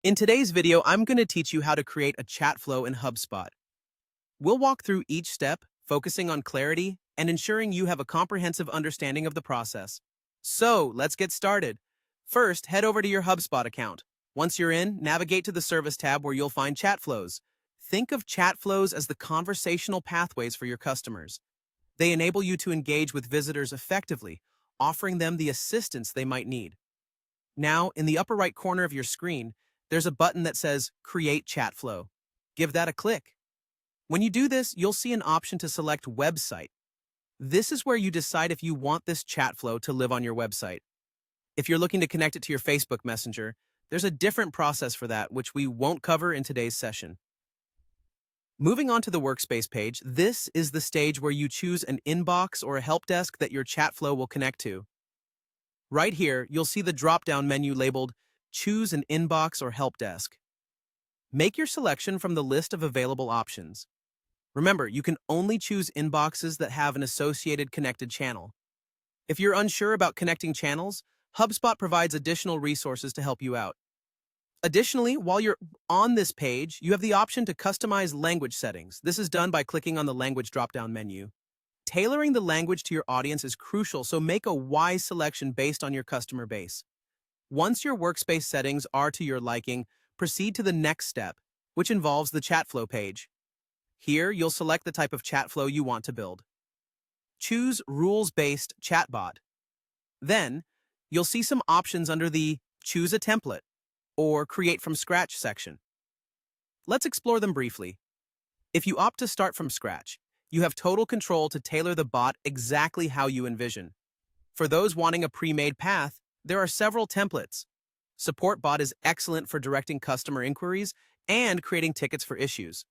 In today's video, I'm going to teach you how to create a chat flow in HubSpot. We'll walk through each step, focusing on clarity and ensuring you have a comprehensive understanding of the process. So, let's get started. First, head over to your HubSpot account. Once you're in, navigate to the Service tab where you'll find chat flows. Think of chat flows as the conversational pathways for your customers. They enable you to engage with visitors effectively, offering them the assistance they might need. Now, in the upper right corner of your screen, there's a button that says Create Chat Flow. Give that a click. When you do this, you'll see an option to select Website. This is where you decide if you want this chat flow to live on your website. If you're looking to connect it to your Facebook Messenger, there's a different process for that, which we won't cover in today's session. Moving on to the Workspace page, this is the stage where you choose an inbox or a help desk that your chat flow will connect to. Right here, you'll see the drop-down menu labeled Choose an Inbox or Help Desk. Make your selection from the list of available options. Remember, you can only choose inboxes that have an associated connected channel. If you're unsure about connecting channels, HubSpot provides additional resources to help you out. Additionally, while you're on this page, you have the option to customize language settings. This is done by clicking on the Language drop-down menu. Tailoring the language to your audience is crucial, so make a wise selection based on your customer base. Once your workspace settings are to your liking, proceed to the next step, which involves the chat flow page. Here, you'll select the type of chat flow you want to build. Choose Rules-Based Chatbot. Then, you'll see some options under the Choose a Template or Create from Scratch section. Let's explore them briefly. If you opt to start from scratch, you have total control to tailor the bot exactly how you envision. For those wanting a pre-made path, there are several templates. Support Bot is excellent for directing customer inquiries and creating tickets for issues.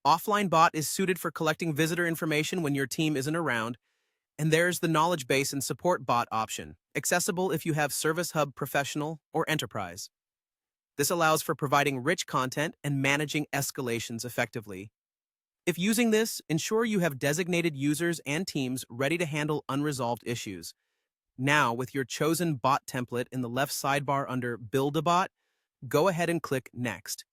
Offline Bot is suited for collecting visitor information when your team isn't around. And there's the Knowledge Base and Support Bot option, accessible if you have Service Hub Professional or Enterprise. This allows for providing rich content and managing escalations effectively. If using this, ensure you have designated users and teams ready to handle unresolved issues. Now, with your chosen bot template in the left sidebar under Build a Bot, go ahead and click Next.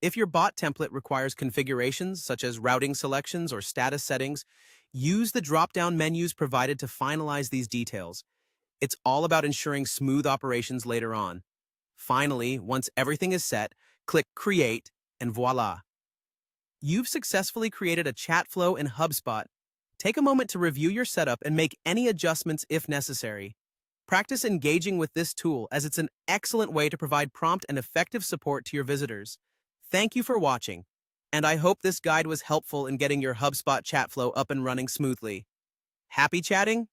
If your bot template requires configurations such as routing selections or status settings, use the drop-down menus provided to finalize these details. It's all about ensuring smooth operations later on. Finally, once everything is set, click Create, and voila! You've successfully created a chat flow in HubSpot. Take a moment to review your setup and make any adjustments if necessary. Practice engaging with this tool as it's an excellent way to provide prompt and effective support to your visitors. Thank you for watching, and I hope this guide was helpful in getting your HubSpot chat flow up and running smoothly. Happy chatting?